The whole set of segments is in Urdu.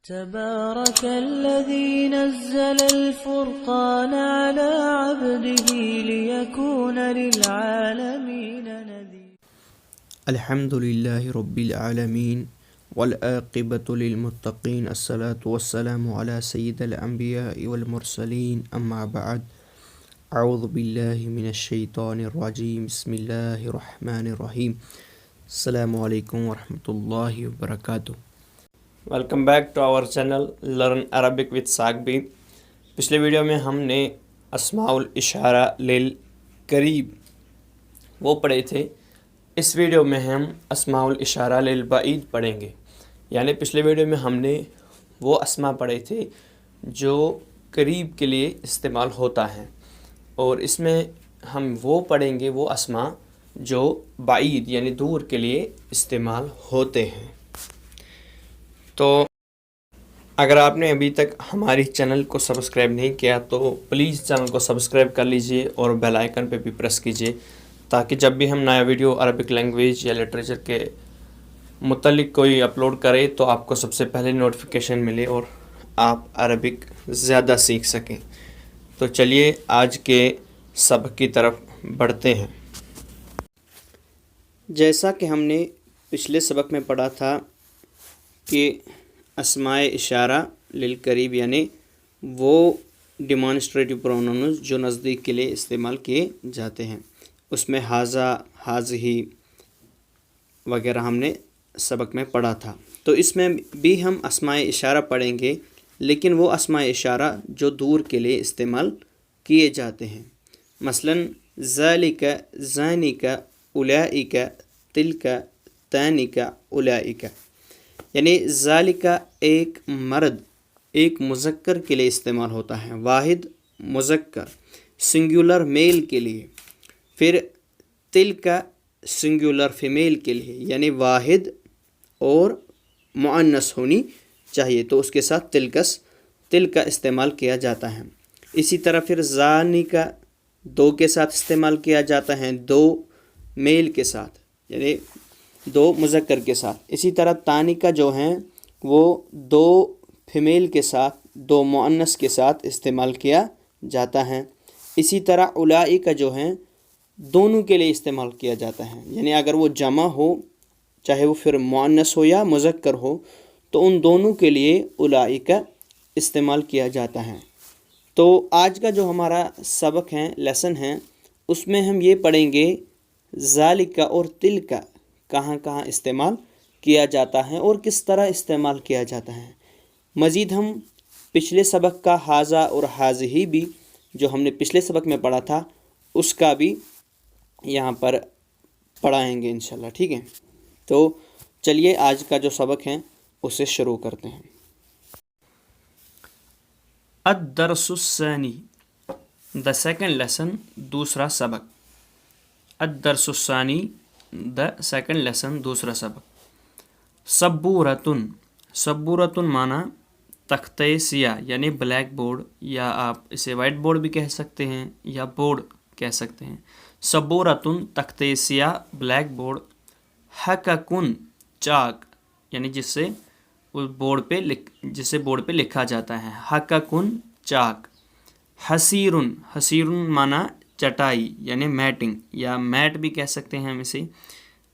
تبارك الذي نزل الفرقان على عبده ليكون للعالمين نذيرا الحمد لله رب العالمين والعاقبة للمتقين الصلاة والسلام على سيد الأنبياء والمرسلين أما بعد اعوذ باللہ من الشیطان الرجیم بسم اللہ الرحمن الرحیم السلام علیکم ورحمۃ اللہ وبرکاتہ۔ Welcome back to our channel learn Arabic with Saqibi. پچھلے ویڈیو میں ہم نے اسماء الاشارہ للقریب وہ پڑھے تھے۔ اس ویڈیو میں ہم اسماء الاشارہ للبعید پڑھیں گے، یعنی پچھلے ویڈیو میں ہم نے وہ اسماء پڑھے تھے جو قریب کے لیے استعمال ہوتا ہے، اور اس میں ہم وہ پڑھیں گے وہ اسماء جو بعید یعنی دور کے لیے استعمال ہوتے ہیں۔ تو اگر آپ نے ابھی تک ہماری چینل کو سبسکرائب نہیں کیا تو پلیز چینل کو سبسکرائب کر لیجئے اور بیل آئیکن پہ بھی پریس کیجئے، تاکہ جب بھی ہم نیا ویڈیو عربک لینگویج یا لٹریچر کے متعلق کوئی اپلوڈ کریں تو آپ کو سب سے پہلے نوٹیفیکیشن ملے اور آپ عربک زیادہ سیکھ سکیں۔ تو چلیے آج کے سبق کی طرف بڑھتے ہیں۔ جیسا کہ ہم نے پچھلے سبق میں پڑھا تھا کہ اسماء اشارہ للقریب یعنی وہ ڈیمانسٹریٹو پروناؤنز جو نزدیک کے لیے استعمال کیے جاتے ہیں، اس میں ھذا، ھذہ وغیرہ ہم نے سبق میں پڑھا تھا۔ تو اس میں بھی ہم اسماء اشارہ پڑھیں گے، لیکن وہ اسماء اشارہ جو دور کے لیے استعمال کیے جاتے ہیں، مثلاً ذالک، ذانک، اولئک، تلک، تانک، اولئک، یعنی ذالک ایک مرد، ایک مذکر کے لیے استعمال ہوتا ہے، واحد مذکر، سنگولر میل کے لیے۔ پھر تلک سنگولر فیمیل کے لیے، یعنی واحد اور مؤنث ہونی چاہیے، تو اس کے ساتھ تل کا استعمال کیا جاتا ہے۔ اسی طرح پھر زانی کا دو کے ساتھ استعمال کیا جاتا ہے، دو میل کے ساتھ یعنی دو مذکر کے ساتھ۔ اسی طرح تانی کا جو ہیں وہ دو فیمیل کے ساتھ، دو مؤنث کے ساتھ استعمال کیا جاتا ہے۔ اسی طرح الائی کا جو ہیں دونوں کے لیے استعمال کیا جاتا ہے، یعنی اگر وہ جمع ہو، چاہے وہ پھر مؤنث ہو یا مذکر ہو، تو ان دونوں کے لیے الائی کا استعمال کیا جاتا ہے۔ تو آج کا جو ہمارا سبق ہے، لیسن ہے، اس میں ہم یہ پڑھیں گے ذالک اور تلک کہاں کہاں استعمال کیا جاتا ہے اور کس طرح استعمال کیا جاتا ہے۔ مزید ہم پچھلے سبق کا ھذا اور ھذہ بھی جو ہم نے پچھلے سبق میں پڑھا تھا اس کا بھی یہاں پر پڑھائیں گے انشاءاللہ، ٹھیک ہے؟ تو چلیے آج کا جو سبق ہے اسے شروع کرتے ہیں۔ الدرس الثانی، دا سیکنڈ لیسن، دوسرا سبق۔ الدرس الثانی، دا سیکنڈ لیسن، دوسرا سبق۔ سبورتن، سبورتن معنی تختہ سیاہ یعنی بلیک بورڈ، یا آپ اسے وائٹ بورڈ بھی کہہ سکتے ہیں یا بورڈ کہہ سکتے ہیں۔ سبورتن تختہ سیاہ، بلیک بورڈ۔ حککن چاک، یعنی جسے بورڈ پہ لکھا جاتا ہے، حککن چاک۔ حسیرن، حسیرن معنی چٹائی یعنی میٹنگ، یا میٹ بھی کہہ سکتے ہیں ہم اسے۔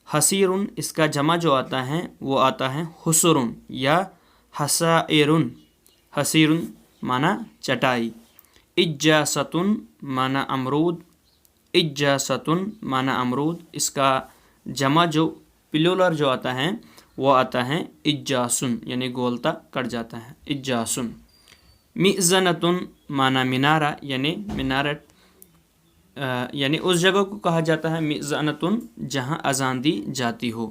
حسیرن اس کا جمع جو آتا ہے وہ آتا ہے حسرن یا حسائرن۔ حسیرن معنی چٹائی۔ اجاستن معنی امرود، اجاستن معنی امرود، اس کا جمع جو پلولر جو آتا ہے وہ آتا ہے اجاسن، یعنی گولتا کٹ جاتا ہے، اجاسن۔ مئذنتن معنی مینارہ یعنی مینارٹ، یعنی اس جگہ کو کہا جاتا ہے مئذنتن جہاں اذان دی جاتی ہو۔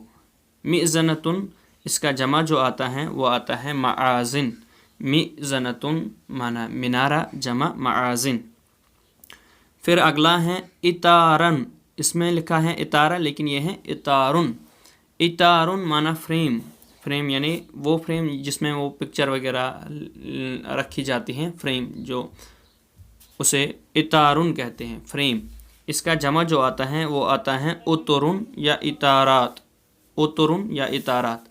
مئذنتن اس کا جمع جو آتا ہے وہ آتا ہے معازن۔ مئذنتن معنی مینارہ، جمع معازن۔ پھر اگلا ہے اتارن، اس میں لکھا ہے اتارہ لیکن یہ ہے اتارن۔ اتارن معنی فریم، فریم یعنی وہ فریم جس میں وہ پکچر وغیرہ رکھی جاتی ہیں، فریم جو اسے اتارن کہتے ہیں، فریم۔ اس کا جمع جو آتا ہے وہ آتا ہے اترن یا اتارات، اترن یا اتارات۔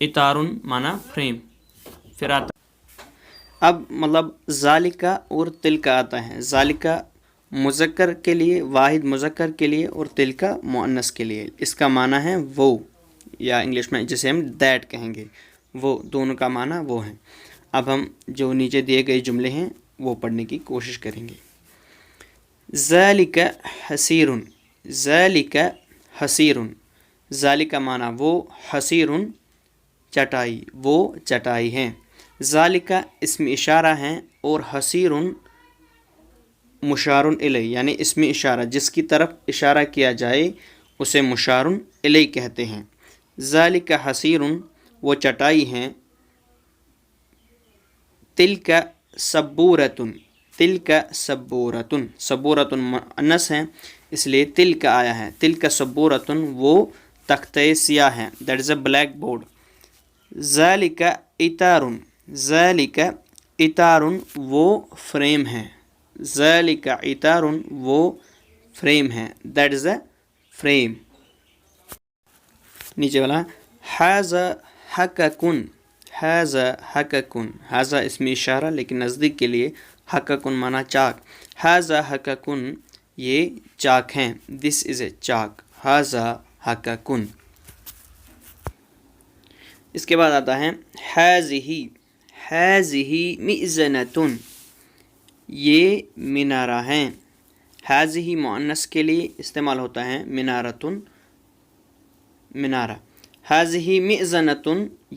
اتارن معنی فریم۔ پھر آتا اب مطلب ذالکا اور تلکا آتا ہے. ذالکا مذکر کے لیے، واحد مذکر کے لیے، اور تلکا مؤنث کے لیے. اس کا معنی ہے وہ، یا انگلش میں جسے ہم دیٹ کہیں گے، وہ دونوں کا معنی وہ ہیں. اب ہم جو نیچے دیے گئے جملے ہیں وہ پڑھنے کی کوشش کریں گے. ذالک حسیر، ذالک حسیر، ذالک کا معنی وہ، حسیر چٹائی، وہ چٹائی ہیں. ذالک اسم اشارہ ہیں اور حسیر مشار الیہ، یعنی اسم اشارہ جس کی طرف اشارہ کیا جائے اسے مشار الیہ کہتے ہیں. ذالک حسیر وہ چٹائی ہیں. تلک سبورتن، تلک سبورتن، سبورتن مؤنث ہیں اس لیے تلک آیا ہے. تلک سبورتن وہ تختہ سیاہ ہے، that is a black board. ذالک اتارن، ذالک اتارن وہ فریم ہے. ذالک اتارن وہ فریم ہے، دیٹ از اے فریم. نیچے والا ھذا حقکن، ھذا حقکن، ھذا اسم اشارہ لیکن نزدیک کے لیے، حقکن مانا چاک. ھذا حقکن یہ چاک ہیں، دس از اے چاک. ھذا حقکن. اس کے بعد آتا ہے ھذہ، ھذہ مئذنۃ یہ مینارہ ہیں. ھذہ مؤنث کے لیے استعمال ہوتا ہے منارۃن، مینارہ. ھذہ مئذنۃ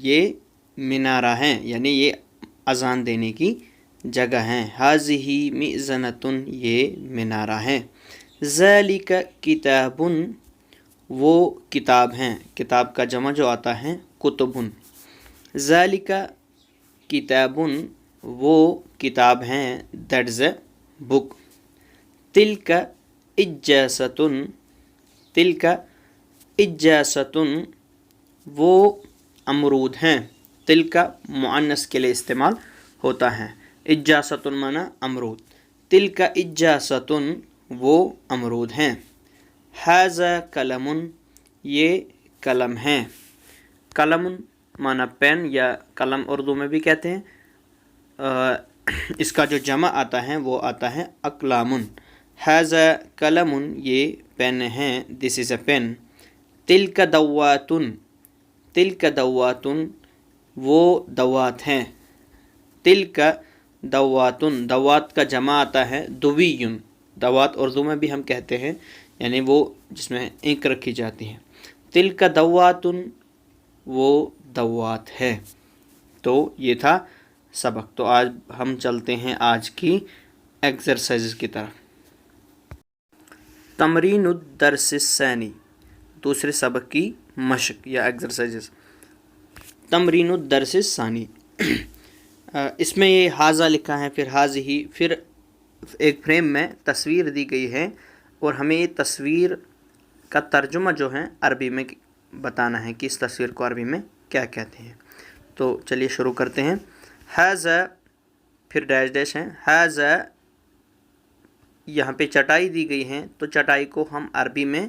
یہ مینارہ ہیں، یعنی یہ اذان دینے کی جگہ ہیں. ھذہ مئذنۃ یہ مینارہ ہیں. ذالک کتاب وہ کتاب ہیں، کتاب کا جمع جو آتا ہے کتبن. ذالک کتاب وہ کتاب ہیں، دیٹ از اے بک. تلک اجازۃ، تلک اجازۃ وہ امرود ہیں. تلک مؤنث کے لیے استعمال ہوتا ہے، اجازۃ مانا امرود. تلک اجازۃ وہ امرود ہیں. ھذا قلم یہ قلم ہیں. قلم مانا پین یا قلم اردو میں بھی کہتے ہیں. اس کا جو جمع آتا ہے وہ آتا ہے اقلام. ھذا قلم یہ پین ہیں، دس از اے پین. تلک دوات، تلک دوات وہ دوات ہیں. تلک دوات، دوات کا جمع آتا ہے دویٌ. دوات اردو میں بھی ہم کہتے ہیں، یعنی وہ جس میں اینک رکھی جاتی ہے. تلک دوات وہ دوات ہے. تو یہ تھا سبق. تو آج ہم چلتے ہیں آج کی ایکسرسائز کی طرف. تمرین الدرس الثانی، دوسرے سبق کی مشق یا ایکسرسائز. تمرین الدرس الثانی، اس میں یہ ھذا لکھا ہے، پھر ھذہ، پھر ایک فریم میں تصویر دی گئی ہے اور ہمیں یہ تصویر کا ترجمہ جو ہے عربی میں بتانا ہے کہ اس تصویر کو عربی میں کیا کہتے ہیں. تو چلیے شروع کرتے ہیں. ھذا پھر ڈیش ڈیش ہیں. ھذا یہاں پہ چٹائی دی گئی ہیں تو چٹائی کو ہم عربی میں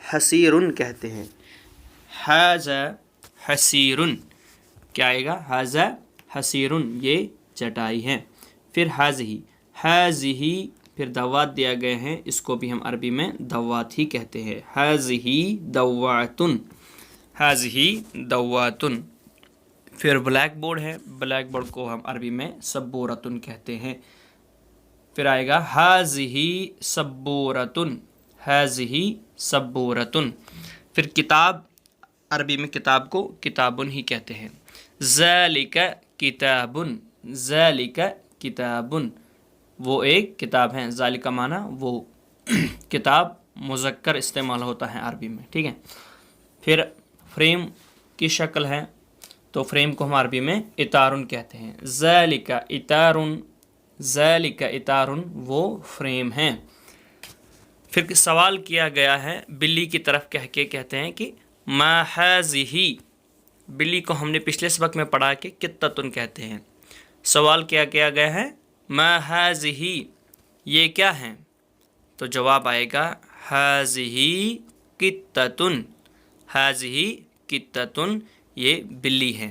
حسیرن کہتے ہیں. ھذا حسیرن کیا آئے گا؟ ھذا حسیرن یہ چٹائی ہے. پھر ھذہ، ھذہ پھر دوات دیا گئے ہیں، اس کو بھی ہم عربی میں دوات ہی کہتے ہیں. ھذہ دواتن، ھذہ دواتن. پھر بلیک بورڈ ہے، بلیک بورڈ کو ہم عربی میں سبورتن کہتے ہیں. پھر آئے گا ھذہ سبورتن، ھذہ سبورتن. پھر کتاب، عربی میں کتاب کو کتابن ہی کہتے ہیں. ذالک کتابن، ذالک کتابن وہ ایک کتاب ہیں. ذالک کا معنی وہ. کتاب مذکر استعمال ہوتا ہے عربی میں، ٹھیک ہے. پھر فریم کی شکل ہے تو فریم کو ہم عربی میں اتارن کہتے ہیں. ذالک اتارن، ذالک اتارن وہ فریم ہیں. پھر سوال کیا گیا ہے بلی کی طرف کہہ کے، کہتے ہیں کہ ما ھذہ، بلی کو ہم نے پچھلے سبق میں پڑھا کہ قطۃ کہتے ہیں. سوال کیا گیا ہے ما ھذہ یہ کیا ہیں؟ تو جواب آئے گا ھذہ قطۃ، ھذہ قطۃ یہ بلی ہے.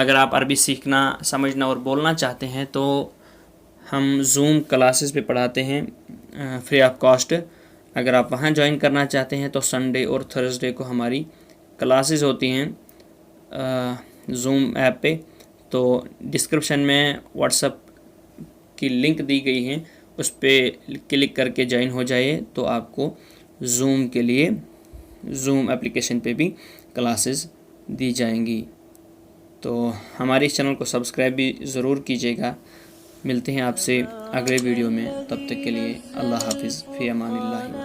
اگر آپ عربی سیکھنا سمجھنا اور بولنا چاہتے ہیں تو ہم زوم کلاسز پہ پڑھاتے ہیں فری آف کاسٹ. اگر آپ وہاں جوائن کرنا چاہتے ہیں تو سنڈے اور تھرسڈے کو ہماری کلاسز ہوتی ہیں زوم ایپ پہ. تو ڈسکرپشن میں واٹس ایپ کی لنک دی گئی ہے، اس پہ کلک کر کے جوائن ہو جائے تو آپ کو زوم کے لیے زوم اپلیکیشن پہ بھی کلاسز دی جائیں گی. تو ہمارے اس چینل کو سبسکرائب بھی ضرور کیجیے گا. ملتے ہیں آپ سے اگلے ویڈیو میں، تب تک کے لیے اللہ حافظ، فی امان اللہ.